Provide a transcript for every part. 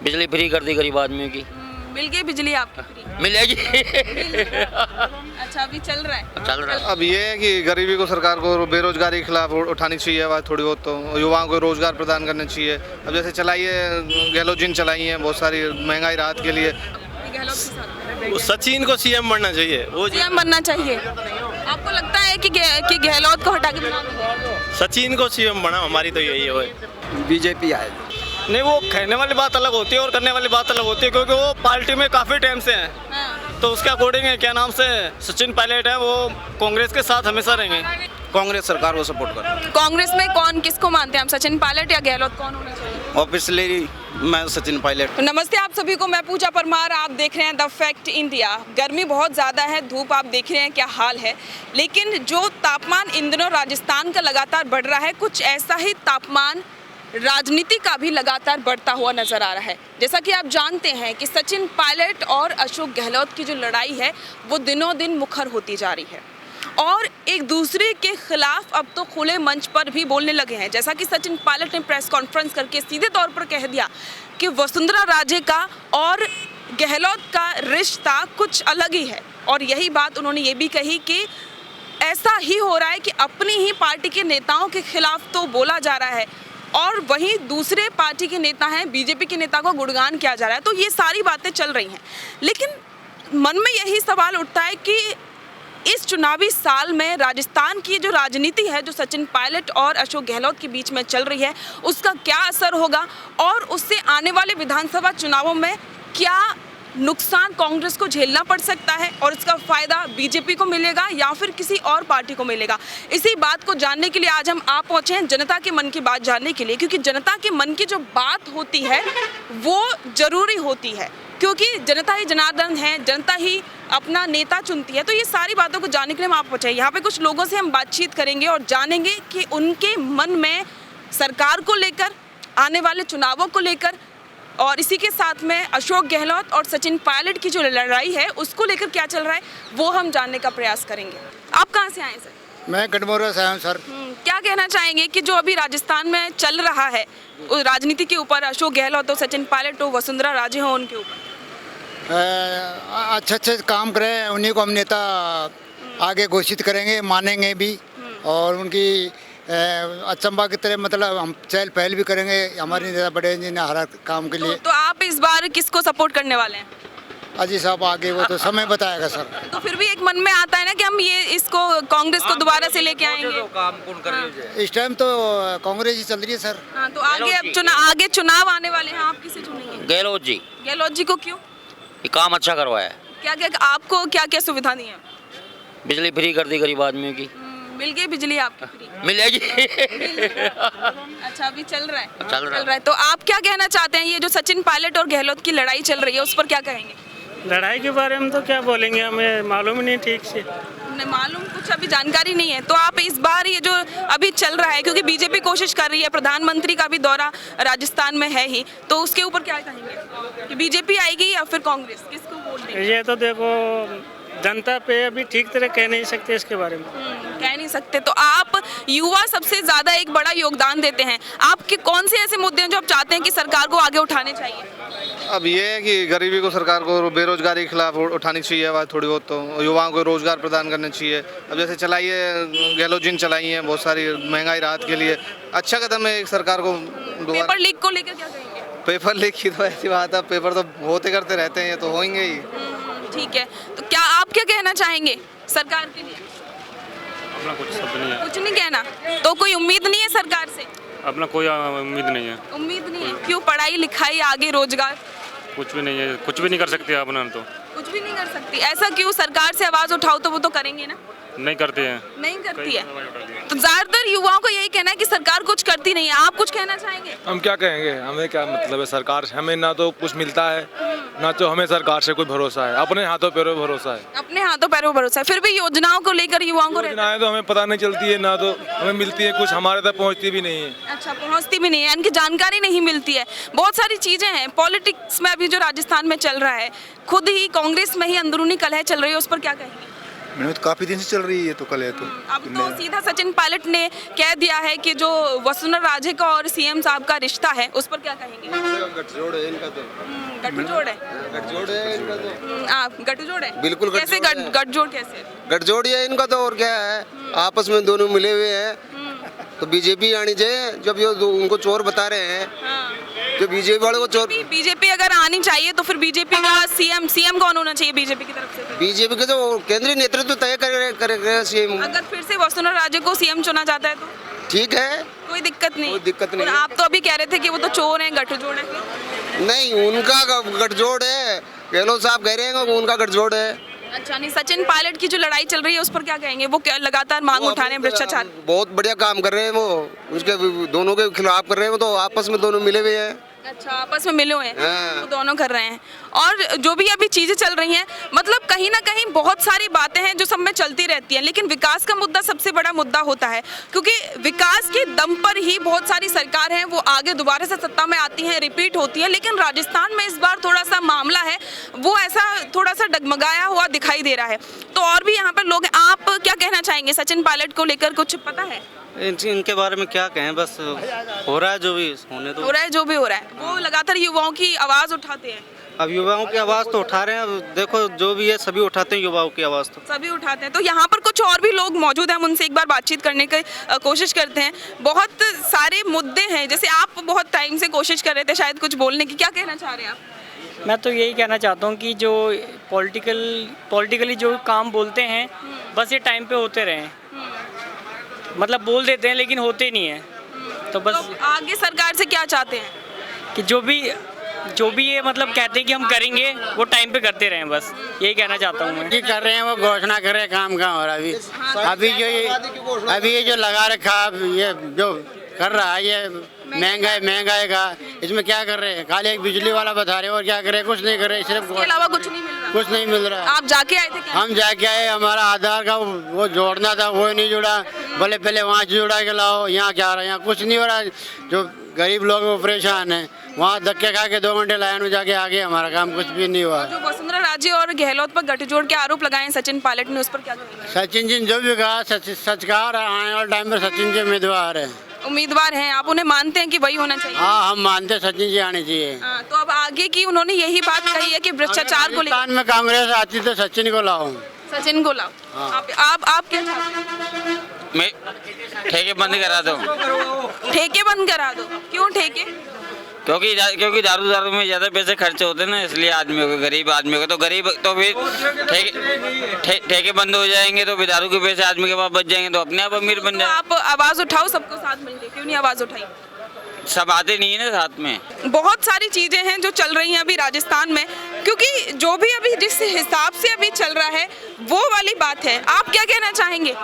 बिजली फ्री कर दी गरीब आदमियों की। मिल गई बिजली आपकी फ्री? मिलेगी। अच्छा, अभी चल रहा है? चल रहा है। अब ये है कि गरीबी को सरकार को बेरोजगारी के खिलाफ उठानी चाहिए आवाज़ थोड़ी बहुत, तो युवाओं को रोजगार प्रदान करना चाहिए। अब जैसे चलाइए गहलोत जी ने चलाई है बहुत सारी महंगाई राहत के लिए। गहलोत के साथ वो सचिन को सीएम बनना चाहिए, वो सीएम बनना चाहिए। आपको लगता है कि गहलोत को हटा के बना देंगे? सचिन को सीएम बना, हमारी तो यही है। बीजेपी आए। नहीं, वो कहने वाली बात अलग होती है और करने वाली बात अलग होती है, क्योंकि वो पार्टी में काफ़ी टाइम से हैं। हाँ। तो उसके अकॉर्डिंग है, क्या नाम से सचिन पायलट है, वो कांग्रेस के साथ हमेशा रहेंगे। कांग्रेस सरकार को सपोर्ट कर। कांग्रेस में कौन किसको मानते हैं हम, सचिन पायलट या गहलोत, कौन होना चाहिए? ऑब्वियसली मैं सचिन पायलट। नमस्ते आप सभी को, मैं पूजा परमार, आप देख रहे हैं द फैक्ट इंडिया। गर्मी बहुत ज़्यादा है, धूप आप देख रहे हैं क्या हाल है, लेकिन जो तापमान इन दिनों राजस्थान का लगातार बढ़ रहा है, कुछ ऐसा ही तापमान राजनीति का भी लगातार बढ़ता हुआ नजर आ रहा है। जैसा कि आप जानते हैं कि सचिन पायलट और अशोक गहलोत की जो लड़ाई है वो दिनों दिन मुखर होती जा रही है और एक दूसरे के खिलाफ अब तो खुले मंच पर भी बोलने लगे हैं। जैसा कि सचिन पायलट ने प्रेस कॉन्फ्रेंस करके सीधे तौर पर कह दिया कि वसुंधरा राजे का और गहलोत का रिश्ता कुछ अलग ही है, और यही बात उन्होंने ये भी कही कि ऐसा ही हो रहा है कि अपनी ही पार्टी के नेताओं के खिलाफ तो बोला जा रहा है और वहीं दूसरे पार्टी के नेता हैं, बीजेपी के नेता को गुणगान किया जा रहा है। तो ये सारी बातें चल रही हैं, लेकिन मन में यही सवाल उठता है कि इस चुनावी साल में राजस्थान की जो राजनीति है, जो सचिन पायलट और अशोक गहलोत के बीच में चल रही है, उसका क्या असर होगा और उससे आने वाले विधानसभा चुनावों में क्या नुकसान कांग्रेस को झेलना पड़ सकता है और इसका फायदा बीजेपी को मिलेगा या फिर किसी और पार्टी को मिलेगा। इसी बात को जानने के लिए आज हम आप पहुंचे हैं जनता के मन की बात जानने के लिए, क्योंकि जनता के मन की जो बात होती है वो जरूरी होती है, क्योंकि जनता ही जनार्दन है, जनता ही अपना नेता चुनती है। तो ये सारी बातों को जानने के लिए हम आप पहुंचे। यहाँ पे कुछ लोगों से हम बातचीत करेंगे और जानेंगे कि उनके मन में सरकार को लेकर, आने वाले चुनावों को लेकर, और इसी के साथ में अशोक गहलोत और सचिन पायलट की जो लड़ाई है उसको लेकर क्या चल रहा है वो हम जानने का प्रयास करेंगे। आप कहाँ से आए सर? मैं गढ़मोरा से आया हूँ सर। क्या कहना चाहेंगे कि जो अभी राजस्थान में चल रहा है उस राजनीति के ऊपर, अशोक गहलोत हो, सचिन पायलट हो, वसुंधरा राजे हो, उनके ऊपर? अच्छे अच्छे काम करें, उन्हीं को हम नेता आगे घोषित करेंगे, मानेंगे भी, और उनकी अचंबा की तरह मतलब हम चहल पहल भी करेंगे हमारे नेता बड़े जिन्हें हर काम के लिए। तो आप इस बार किसको सपोर्ट करने वाले हैं? अजी साहब आगे वो तो समय बताएगा सर। तो फिर भी एक मन में आता है ना कि हम ये इसको कांग्रेस को दोबारा से लेके आएंगे। काम कौन करेगा? इस टाइम तो कांग्रेस ही चल रही है सर। हाँ, तो आगे अब आगे चुनाव आने वाले हैं, आप किसे चुनेंगे? गहलोत जी। गहलोत जी को क्यों? ये काम अच्छा करवाया है। क्या क्या आपको क्या क्या सुविधा दी है? बिजली फ्री कर दी गरीब आदमियों की। मिल गई बिजली आपकी फ्री? मिलेगी। अच्छा, अभी चल रहा है? चल रहा है। तो आप क्या कहना चाहते हैं, ये जो सचिन पायलट और गहलोत की लड़ाई चल रही है उस पर क्या कहेंगे? लड़ाई के बारे में तो क्या बोलेंगे, हमें मालूम नहीं ठीक से। नहीं मालूम, कुछ अभी जानकारी नहीं है। तो आप इस बार ये जो अभी चल रहा है, क्योंकि बीजेपी कोशिश कर रही है, प्रधानमंत्री का भी दौरा राजस्थान में है ही, तो उसके ऊपर क्या कहेंगे कि बीजेपी आएगी या फिर कांग्रेस, किसको वोट देंगे? ये तो देखो जनता पे अभी ठीक तरह कह नहीं सकते इसके बारे में। कह नहीं सकते। तो आप युवा सबसे ज्यादा एक बड़ा योगदान देते हैं, आपके कौन से ऐसे मुद्दे हैं जो आप चाहते हैं कि सरकार को आगे उठाने चाहिए? अब ये है कि गरीबी को सरकार को बेरोजगारी के खिलाफ उठानी चाहिए आवाज़ थोड़ी बहुत, तो युवाओं को रोजगार प्रदान करना चाहिए। अब जैसे चलाइए गहलोत जी ने चलाई है बहुत सारी महंगाई राहत के लिए, अच्छा कदम है एक सरकार को। पेपर लीक को लेकर क्या कहेंगे? पेपर लीक की तो ऐसी बात है, पेपर तो होते करते रहते हैं, ये तो होंगे ही। ठीक है, तो क्या आप क्या कहना चाहेंगे सरकार के लिए? अपना कुछ शब्द नहीं है। कुछ नहीं कहना? तो कोई उम्मीद नहीं है सरकार से? अपना कोई उम्मीद नहीं है। उम्मीद नहीं है? क्यों? पढ़ाई लिखाई आगे रोजगार कुछ भी नहीं है, कुछ भी नहीं कर सकते अपना तो। कुछ भी नहीं कर सकती? ऐसा क्यों? सरकार से आवाज उठाओ तो वो तो करेंगे ना? नहीं करते हैं। नहीं करती है। तो ज्यादातर युवाओं को यही कहना है कि सरकार कुछ करती नहीं है। आप कुछ कहना चाहेंगे? हम क्या कहेंगे, हमें क्या मतलब है सरकार से, हमें ना तो कुछ मिलता है ना तो हमें सरकार से कोई भरोसा है, अपने हाथों पैरों भरोसा है। अपने हाथों पैरों भरोसा है, फिर भी योजनाओं को लेकर युवाओं को रहता है। योजनाएं तो हमें पता नहीं चलती है, ना तो हमें मिलती है, कुछ हमारे तक पहुंचती भी नहीं है। अच्छा, पहुंचती भी नहीं है, यानी कि जानकारी नहीं मिलती है। बहुत सारी चीजें हैं पॉलिटिक्स में अभी जो राजस्थान में चल रहा है, खुद ही कांग्रेस में ही अंदरूनी कलह चल रही है, उस पर क्या कहेंगे? मैंने तो काफ़ी दिन से चल रही है, तो कल है तो अब तो सीधा सचिन पायलट ने कह दिया है कि जो वसुंधरा राजे का और सीएम साहब का रिश्ता है उस पर क्या कहेंगे? गठजोड़ है इनका तो। गठजोड़ है। गठजोड़ है इनका तो। आप गठजोड़ है? बिल्कुल कैसे गठजोड़ है। गठजोड़ कैसे? गठजोड़ ही है इनका तो, और क्या है, आपस में दोनों मिले हुए हैं। तो बीजेपी आनी चाहिए, जब ये उनको चोर बता रहे हैं, जो बीजेपी वाले को चोर। बीजेपी अगर आनी चाहिए तो फिर बीजेपी का सीएम कौन होना चाहिए बीजेपी की तरफ से? बीजेपी के तो केंद्रीय नेतृत्व तय करेगा सीएम। अगर फिर से वसुंधरा राजे को सीएम चुना जाता है तो ठीक है, कोई दिक्कत नहीं। कोई दिक्कत नहीं। और आप तो अभी कह रहे थे कि वो तो चोर हैं, गठजोड़ है। नहीं, उनका गठजोड़ है, गहलोत साहब कह रहे हैं कि उनका गठजोड़ है। अच्छा, नहीं, सचिन पायलट की जो लड़ाई चल रही है उस पर क्या कहेंगे? वो लगातार मांग उठा रहे हैं भ्रष्टाचार। बहुत बढ़िया काम कर रहे हैं वो, उसके दोनों के खिलाफ कर रहे हैं वो, तो आपस में दोनों मिले हुए हैं। अच्छा, आपस में मिले हुए हैं। हाँ। वो दोनों कर रहे हैं। और जो भी अभी चीजें चल रही हैं, मतलब कहीं ना कहीं बहुत सारी बातें हैं जो सब में चलती रहती हैं, लेकिन विकास का मुद्दा सबसे बड़ा मुद्दा होता है, क्योंकि विकास के दम पर ही बहुत सारी सरकार हैं वो आगे दोबारा से सत्ता में आती हैं, रिपीट होती हैं। लेकिन राजस्थान में इस बार थोड़ा सा मामला है वो ऐसा थोड़ा सा डगमगाया हुआ दिखाई दे रहा है। तो और भी यहाँ पर लोग, आप क्या कहना चाहेंगे सचिन पायलट को लेकर? कुछ पता है इनके बारे में? क्या कहें, बस हो रहा है जो भी होने दो। हो रहा है जो भी हो रहा है। वो लगातार युवाओं की आवाज उठाते हैं। अब युवाओं की आवाज़ तो उठा रहे हैं, अब देखो जो भी है सभी उठाते हैं, युवाओं की आवाज़ तो सभी उठाते हैं। तो यहाँ पर कुछ और भी लोग मौजूद हैं, हम उनसे एक बार बातचीत करने की कोशिश करते हैं। बहुत सारे मुद्दे हैं, जैसे आप बहुत टाइम से कोशिश कर रहे थे शायद कुछ बोलने की, क्या कहना चाह रहे हैं आप? मैं तो यही कहना चाहता हूँ कि जो पॉलिटिकली जो काम बोलते हैं बस ये टाइम पे होते रहें। मतलब बोल देते हैं लेकिन होते नहीं है। तो बस तो आगे सरकार से क्या चाहते हैं? कि जो भी ये मतलब कहते हैं कि हम करेंगे वो टाइम पे करते रहें, बस यही कहना चाहता हूँ मैं। कर रहे हैं वो घोषणा कर रहे हैं, काम कहाँ हो रहा है अभी ये जो लगा रखा, ये जो कर रहा है ये महंगाई का, इसमें क्या कर रहे हैं? खाली एक बिजली वाला बता रहे हैं और क्या कर रहे हैं? कुछ नहीं कर रहे, सिर्फ इसके अलावा कुछ नहीं मिल रहा। कुछ नहीं मिल रहा। आप जाके आए थे क्या? हम जाके आए, हमारा आधार का वो जोड़ना था, वो नहीं जुड़ा। बोले पहले वहाँ जुड़ा के लाओ, यहाँ क्या हो रहा है? यहाँ कुछ नहीं हो रहा। जो गरीब लोग वो परेशान हैं, वहाँ धक्के खा के 2 घंटे लाइन में जाके आगे, हमारा काम कुछ भी नहीं हुआ। जो वसुंधरा राजे और गहलोत पर गठजोड़ के आरोप लगाए हैं सचिन पायलट ने, उस पर क्या कहेंगे? सचिन जी जो भी कहा सच कहा, आने वाले टाइम में सचिन जी उम्मीदवार हैं, आप उन्हें मानते हैं कि वही होना चाहिए? हाँ, हम मानते हैं सचिन जी आने चाहिए। तो अब आगे की उन्होंने यही बात कही है कि भ्रष्टाचार को लेकर में कांग्रेस आती तो सचिन को लाओ। सचिन को लाओ। आप क्या चाहते हैं? मैं ठेके बंद करा दो। ठेके बंद करा दो? क्यों ठेके? क्योंकि दारू में ज़्यादा पैसे खर्च होते हैं ना, इसलिए आदमियों को, गरीब आदमियों को, तो गरीब तो फिर ठेके बंद हो जाएंगे तो फिर दारू के पैसे आदमी के पास बच जाएंगे तो अपने आप अमीर बन जाए। आप आवाज उठाओ सबको साथ मिलकर, क्यों नहीं आवाज उठाई? सब आते नहीं है ना साथ में। बहुत सारी चीजें हैं जो चल रही हैं अभी राजस्थान में, क्योंकि जो भी अभी जिस हिसाब से अभी चल रहा है वो वाली बात है। आप क्या कहना चाहेंगे?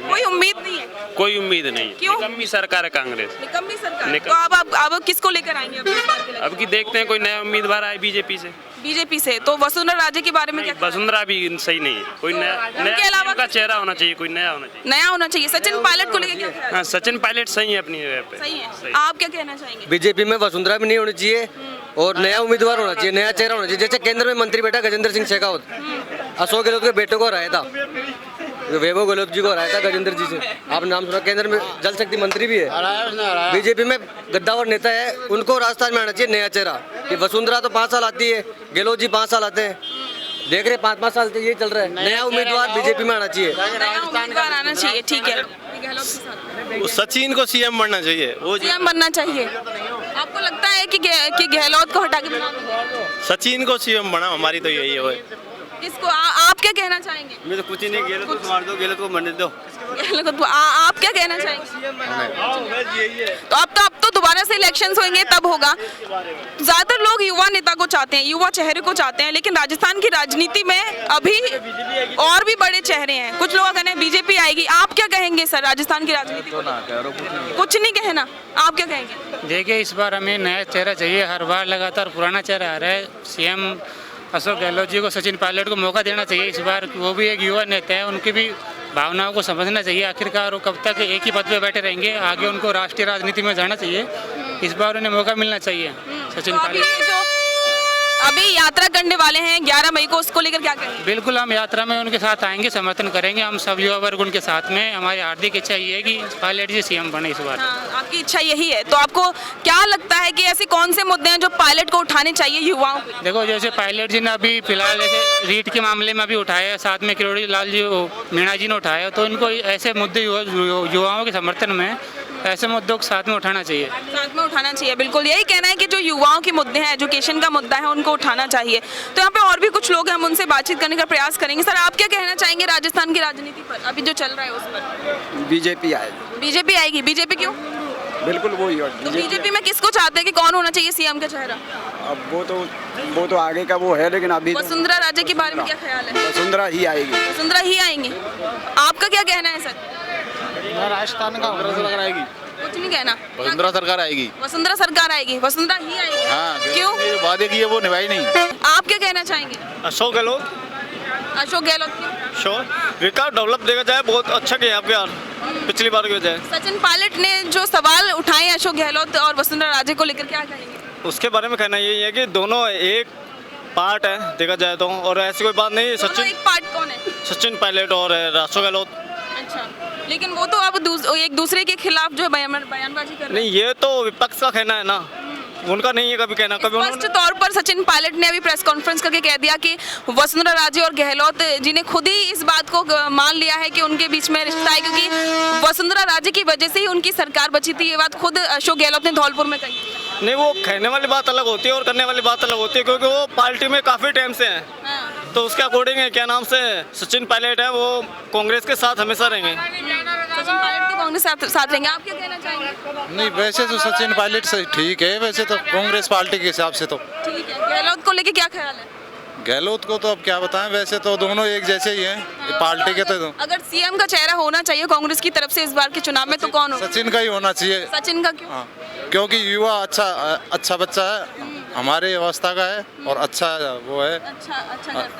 कोई उम्मीद नहीं है? कोई उम्मीद नहीं। क्यों? निकम्मी सरकार है कांग्रेस। निकम्मी सरकार। तो अब किसको लेकर आएंगे अब इस बार के लिए? अब की देखते हैं, कोई नया उम्मीदवार आए बीजेपी से। बीजेपी से तो वसुंधरा राजे के बारे में क्या? वसुंधरा भी सही नहीं है, कोई नया का चेहरा होना चाहिए, कोई नया होना चाहिए। नया होना चाहिए। सचिन पायलट को लेकर क्या? हाँ, सचिन पायलट सही है अपनी जगह पे। सही है। आप क्या कहना चाहेंगे? बीजेपी में वसुंधरा भी नहीं होनी चाहिए और नया उम्मीदवार होना चाहिए, नया चेहरा होना चाहिए। जैसे केंद्र में मंत्री बैठा गजेंद्र सिंह शेखावत, अशोक गहलोत के बेटे को हराया था, वैभव गहलोत जी को हराया था गजेंद्र जी से। आप नाम सुना? केंद्र में जल शक्ति मंत्री भी है। बीजेपी में गद्दावर नेता है, उनको राजस्थान में आना चाहिए नया चेहरा। ये वसुंधरा तो 5 साल आती है, गहलोत जी 5 साल आते हैं, देख रहे 5-5 साल से ये चल रहा है। नया उम्मीदवार बीजेपी में आना चाहिए, नया उम्मीदवार आना चाहिए। ठीक है, सचिन को सीएम बनना चाहिए, वो सीएम बनना चाहिए। आपको लगता है कि गहलोत को हटा के बना देंगे? सचिन को सीएम बना, हमारी तो यही है। किसको? आप क्या कहना चाहेंगे? मैं तो कुछ ही नहीं, गहलोत को मार दो, गहलोत को मरने दो। आप क्या कहना चाहेंगे? तो अब तो दोबारा से इलेक्शंस होंगे तब होगा। ज्यादातर लोग युवा नेता को चाहते हैं, युवा चेहरे को चाहते हैं, लेकिन राजस्थान की राजनीति में अभी और भी बड़े चेहरे हैं। कुछ लोग कहते हैं बीजेपी आएगी। आप क्या कहेंगे सर राजस्थान की राजनीति को? कुछ नहीं कहना, आप क्या कहेंगे? देखिए, इस बार हमें नया चेहरा चाहिए। हर बार लगातार पुराना चेहरा आ रहा है। सीएम अशोक गहलोत जी को, सचिन पायलट को मौका देना चाहिए इस बार। वो भी एक युवा नेता है, उनकी भी भावनाओं को समझना चाहिए। आखिरकार वो कब तक एक ही पद पे बैठे रहेंगे? आगे उनको राष्ट्रीय राजनीति में जाना चाहिए। इस बार उन्हें मौका मिलना चाहिए सचिन पायलट। अभी यात्रा करने वाले हैं 11 मई को, उसको लेकर क्या कहेंगे? बिल्कुल हम यात्रा में उनके साथ आएंगे, समर्थन करेंगे। हम सब युवा वर्ग उनके साथ में। हमारी हार्दिक इच्छा ये है कि पायलट जी सीएम बने इस बार। हाँ, आपकी इच्छा यही है। तो आपको क्या लगता है कि ऐसे कौन से मुद्दे हैं जो पायलट को उठाने चाहिए युवाओं को? देखो जैसे पायलट जी ने अभी फिलहाल जैसे रीट के मामले में अभी उठाया है, साथ में किरोड़ी लाल जी मीणा जी ने उठाया, तो इनको ऐसे मुद्दे युवाओं के समर्थन में ऐसे मुद्दों को साथ में उठाना चाहिए। साथ में उठाना चाहिए, बिल्कुल यही कहना है कि जो युवाओं के मुद्दे हैं, एजुकेशन का मुद्दा है, उनको उठाना चाहिए। तो यहाँ पे और भी कुछ लोग हैं, हम उनसे बातचीत करने का प्रयास करेंगे। सर, आप क्या कहना चाहेंगे राजस्थान की राजनीति पर, अभी जो चल रहा है उस पर? बीजेपी आएगी। बीजेपी आएगी। बीजेपी क्यों? बिल्कुल वही है। तो बीजेपी में किसको चाहते हैं कि कौन होना चाहिए सीएम का चेहरा? अब वो तो आगे का वो है, लेकिन अभी वसुंधरा राजे के बारे में क्या ख्याल है? वसुंधरा ही आएगी। वसुंधरा ही आएंगे। आपका क्या कहना है सर? राजस्थान का आएगी, कुछ नहीं कहना। वसुंधरा सरकार आएगी। वसुंधरा सरकार आएगी, वसुंधरा ही आएगी। हाँ, क्यों? वादे किए वो निभाई नहीं। आप क्या कहना चाहेंगे? अशोक गहलोत। अशोक गहलोत क्यों? श्योर, विकास डेवलप देखा जाए बहुत अच्छा किया आपके यार, पिछली बार की वजह। सचिन पायलट ने जो सवाल उठाए अशोक गहलोत और वसुंधरा राजे को लेकर, क्या कहेंगे? उसके बारे में कहना यही है कि दोनों एक पार्ट है देखा जाए तो, और ऐसी कोई बात नहीं। दोनों एक पार्ट कौन है? सचिन पायलट और अशोक गहलोत। अच्छा, लेकिन वो तो अब एक दूसरे के खिलाफ जो बयानबाजी कर रहे हैं। नहीं, ये तो विपक्ष का कहना है ना, उनका नहीं है कभी कहना। कभी स्पष्ट तौर पर सचिन पायलट ने अभी प्रेस कॉन्फ्रेंस करके कह दिया कि वसुंधरा राजे और गहलोत जी ने खुद ही इस बात को मान लिया है कि उनके बीच में रिश्ता है, क्योंकि वसुंधरा राजे की वजह से ही उनकी सरकार बची थी। ये बात खुद अशोक गहलोत ने धौलपुर में कही। नहीं, वो कहने वाली बात अलग होती है और करने वाली बात अलग होती है, क्योंकि वो पार्टी में काफ़ी टाइम से हैं। हाँ। तो उसके अकॉर्डिंग है, क्या नाम से सचिन पायलट है, वो कांग्रेस के साथ हमेशा रहेंगे। सचिन पायलट तो कांग्रेस साथ रहेंगे। आप क्या कहना चाहेंगे? नहीं, वैसे तो सचिन पायलट से ठीक है, वैसे तो कांग्रेस पार्टी के हिसाब से तो ठीक है। गहलोत को लेके क्या ख्याल है? गहलोत को तो अब क्या बताएं, वैसे तो दोनों एक जैसे ही हैं पार्टी के। तो अगर सीएम का चेहरा होना चाहिए कांग्रेस की तरफ से इस बार के चुनाव में, तो कौन होगा? सचिन का ही होना चाहिए। सचिन का क्यों? हाँ, क्योंकि युवा अच्छा बच्चा है, हमारे अवस्था का है और अच्छा वो है।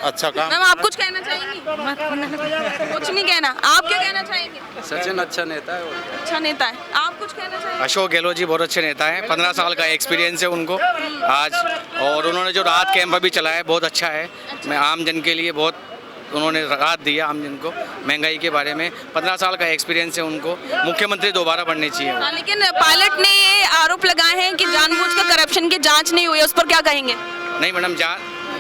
अच्छा काम। मैम, आप कुछ कहना चाहेंगी? कुछ नहीं कहना। आप क्या कहना चाहेंगे? सचिन अच्छा नेता है। अच्छा नेता है। आप कुछ कहना चाहेंगे? अशोक गहलोत जी बहुत अच्छे नेता हैं, 15 साल का एक्सपीरियंस है उनको आज, और उन्होंने जो राहत कैंप भी चलाया है बहुत अच्छा है। मैं आम जन के लिए बहुत उन्होंने राहत दिया आम जन को महंगाई के बारे में। 15 साल का एक्सपीरियंस है उनको, मुख्यमंत्री दोबारा बननी चाहिए। हाँ, लेकिन पायलट ने ये आरोप लगाए हैं कि जानबूझकर करप्शन की जांच नहीं हुई है, उस पर क्या कहेंगे? नहीं मैडम,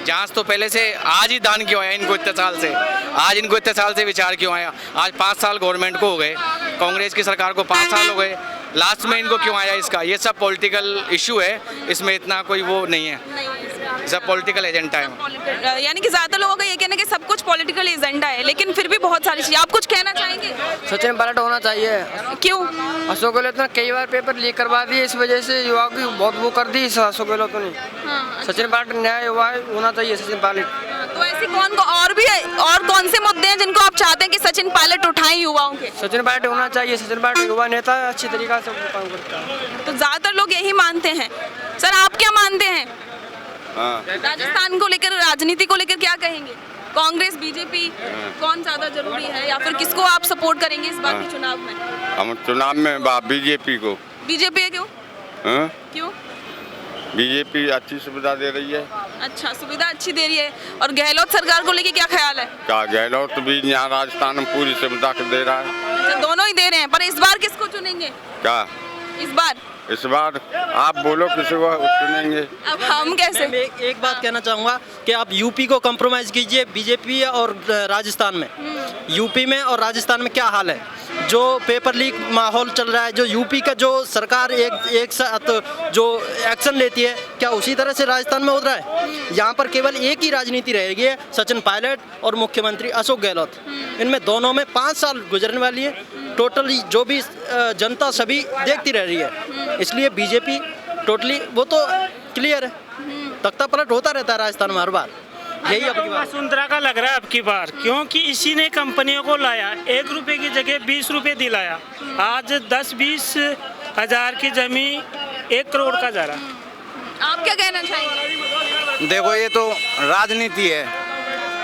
जांच तो पहले से, आज ही दान क्यों आया इनको इतने साल से? आज इनको इतने साल से विचार क्यों आया? आज 5 साल गवर्नमेंट को हो गए, कांग्रेस की सरकार को 5 साल हो गए, लास्ट में इनको क्यों आया? इसका ये सब पॉलिटिकल इशू है, इसमें इतना कोई वो नहीं है, सब पॉलिटिकल एजेंडा है। यानी कि ज्यादा लोगों का ये कहना है कि सब कुछ पॉलिटिकल एजेंडा है, लेकिन फिर भी बहुत सारी चीजें। आप कुछ कहना चाहेंगे? सचिन पायलट होना चाहिए। क्यों? अशोक गहलोत ने कई बार पेपर लीक करवा दिए, इस वजह से युवाओं की बहुत वो कर दी अशोक गहलोत ने। सचिन पायलट नया युवा होना चाहिए, सचिन पायलट। तो ऐसे और कौन से मुद्दे हैं जिनको आप चाहते हैं कि सचिन पायलट उठाएं युवाओं के? सचिन पायलट होना चाहिए। सचिन पायलट युवा नेता है, अच्छी तरीका से काम करता है। तो ज्यादातर लोग यही मानते हैं। सर, आप क्या मानते हैं? राजस्थान को लेकर, राजनीति को लेकर क्या कहेंगे? कांग्रेस, बीजेपी, कौन ज्यादा जरूरी है, या फिर किसको आप सपोर्ट करेंगे इस बार के चुनाव में? हम चुनाव में बीजेपी को। बीजेपी क्यों? क्यों? बीजेपी अच्छी सुविधा दे रही है। अच्छा, सुविधा अच्छी दे रही है। और गहलोत सरकार को लेके क्या ख्याल है? क्या गहलोत भी यहाँ राजस्थान में पूरी सुविधा दे रहा है। अच्छा, दोनों ही दे रहे हैं, पर इस बार किसको चुनेंगे? क्या इस बार आप बोलो किसी को चुनेंगे? अब हम कैसे? एक बात कहना चाहूँगा कि आप यूपी को कॉम्प्रोमाइज़ कीजिए बीजेपी और राजस्थान में। यूपी में और राजस्थान में क्या हाल है? जो पेपर लीक माहौल चल रहा है, जो यूपी का जो सरकार एक साथ जो एक्शन लेती है, क्या उसी तरह से राजस्थान में हो रहा है? यहाँ पर केवल एक ही राजनीति रहेगी है, सचिन पायलट और मुख्यमंत्री अशोक गहलोत। इनमें दोनों में 5 साल गुजरने वाली है। टोटली जो भी जनता सभी देखती रह रही है, इसलिए बीजेपी टोटली वो तो क्लियर है, तख्ता पलट होता रहता है राजस्थान में हर बार। यही आपकी बात। वसुंधरा का लग रहा है अब की बार, क्योंकि इसी ने कंपनियों को लाया, 1 रुपए की जगह 20 रुपए दिलाया। आज 10-20 हजार की जमीन 1 करोड़ का जा रहा। आप क्या कहना चाहेंगे? देखो, ये तो राजनीति है,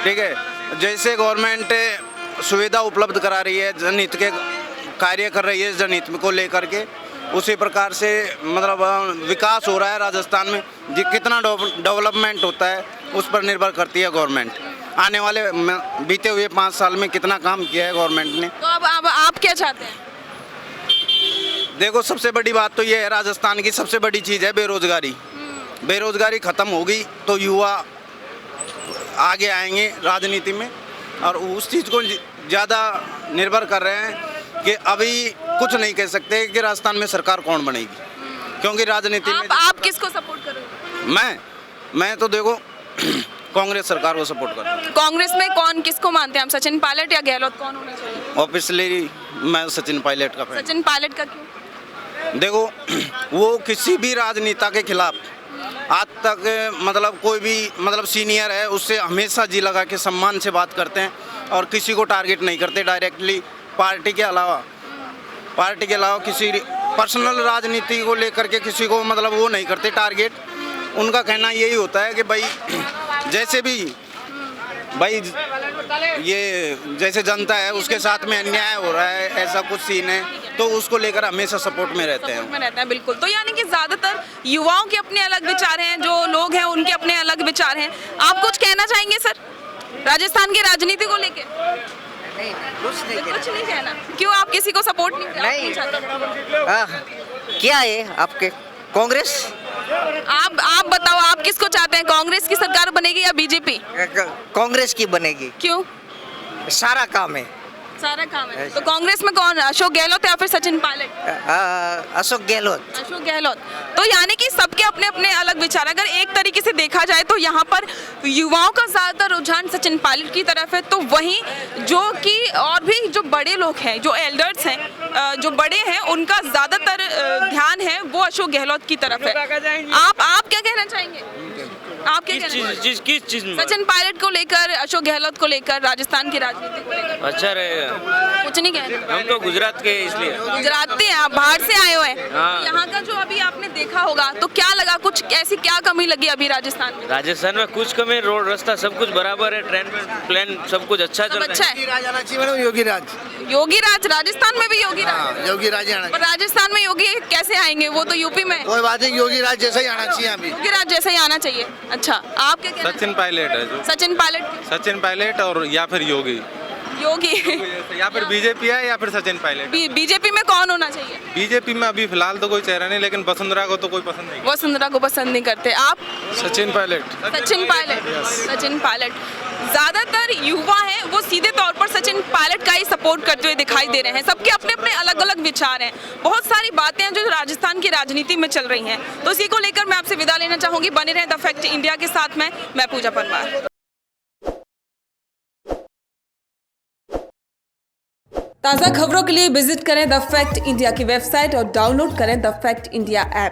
ठीक है। जैसे गवर्नमेंट सुविधा उपलब्ध करा रही है, जनहित के कार्य कर रही है, जनहित को लेकर के, उसी प्रकार से मतलब विकास हो रहा है राजस्थान में। कितना डेवलपमेंट होता है उस पर निर्भर करती है गवर्नमेंट। आने वाले बीते हुए 5 साल में कितना काम किया है गवर्नमेंट ने। तो अब आप क्या चाहते हैं? देखो, सबसे बड़ी बात तो ये है, राजस्थान की सबसे बड़ी चीज़ है बेरोजगारी। बेरोजगारी ख़त्म होगी तो युवा आगे आएंगे राजनीति में, और उस चीज़ को ज़्यादा निर्भर कर रहे हैं कि अभी कुछ नहीं कह सकते कि राजस्थान में सरकार कौन बनेगी, क्योंकि राजनीति में आप किसको सपोर्ट करोगे? मैं तो देखो कांग्रेस सरकार को सपोर्ट कर रहा हूं। कांग्रेस में कौन किसको मानते हैं आप, सचिन पायलट या गहलोत, कौन होना चाहिए? ऑब्वियसली मैं सचिन पायलट का फैन। सचिन पायलट का क्यों? देखो, वो किसी भी राजनेता के खिलाफ आज तक मतलब कोई भी मतलब सीनियर है उससे हमेशा जी लगा के सम्मान से बात करते हैं, और किसी को टारगेट नहीं करते डायरेक्टली। पार्टी के अलावा किसी पर्सनल राजनीति को लेकर के किसी को मतलब वो नहीं करते टारगेट। उनका कहना यही होता है कि भाई जैसे भी भाई ये जैसे जनता है उसके साथ में अन्याय हो रहा है, ऐसा कुछ सीन है, तो उसको लेकर हमेशा सपोर्ट में रहते हैं। बिल्कुल। तो यानी कि ज्यादातर युवाओं के अपने अलग विचार हैं, जो लोग हैं उनके अपने अलग विचार हैं। आप कुछ कहना चाहेंगे सर राजस्थान की राजनीति को लेके? कुछ नहीं कहना। क्यों, आप किसी को सपोर्ट नहीं चाहते? क्या है आपके कांग्रेस? आप बताओ, आप किसको चाहते हैं? कांग्रेस की सरकार बनेगी या बीजेपी? कांग्रेस की बनेगी। क्यों? सारा काम है। सारा काम है। तो कांग्रेस में कौन, अशोक गहलोत या फिर सचिन पायलट? अशोक गहलोत। अशोक गहलोत। तो यानी कि सबके अपने अपने अलग विचार। अगर एक तरीके से देखा जाए तो यहाँ पर युवाओं का ज़्यादातर रुझान सचिन पायलट की तरफ है, तो वहीं जो कि और भी जो बड़े लोग हैं, जो एल्डर्स हैं, जो बड़े हैं, उनका ज़्यादातर ध्यान है वो अशोक गहलोत की तरफ है। आप क्या कहना चाहेंगे? आप क्या किस चीज में? सचिन पायलट को लेकर, अशोक गहलोत को लेकर, राजस्थान की राजनीति को लेकर? अच्छा रहेगा। कुछ नहीं कहना। हम तो गुजरात के, इसलिए गुजराती हैं आप, बाहर से आए हुए हैं। हाँ। यहाँ का जो अभी आपने देखा होगा तो क्या लगा, कुछ ऐसी क्या कमी लगी अभी राजस्थान में? राजस्थान में कुछ कमी, रोड रास्ता सब कुछ बराबर है, ट्रेन में प्लेन सब कुछ अच्छा चल रहा है। योगी राज राजस्थान में भी योगी राज। योगी राज पर राजस्थान में योगी कैसे आएंगे? वो तो यूपी में। कोई बात नहीं, योगी राज जैसा ही आना चाहिए अभी। योगी राज जैसा ही आना चाहिए। अच्छा, आप क्या कहना? सचिन पायलट है जो। सचिन पायलट और या फिर योगी या फिर बीजेपी है या फिर सचिन पायलट। बीजेपी में कौन होना चाहिए? बीजेपी में अभी फिलहाल तो कोई चेहरा नहीं, लेकिन वसुंधरा को तो कोई पसंद नहीं। वसुंधरा को पसंद नहीं करते आप? सचिन पायलट। ज्यादातर युवा हैं वो सीधे तौर पर सचिन पायलट का ही सपोर्ट करते हुए दिखाई दे रहे हैं। सबके अपने अपने अलग अलग विचार हैं। बहुत सारी बातें हैं जो राजस्थान की राजनीति में चल रही हैं। तो इसी को लेकर मैं आपसे विदा लेना चाहूंगी। बने रहें द फैक्ट इंडिया के साथ में। मैं पूजा परमार। ताज़ा खबरों के लिए विजिट करें द फैक्ट इंडिया की वेबसाइट और डाउनलोड करें द फैक्ट इंडिया ऐप।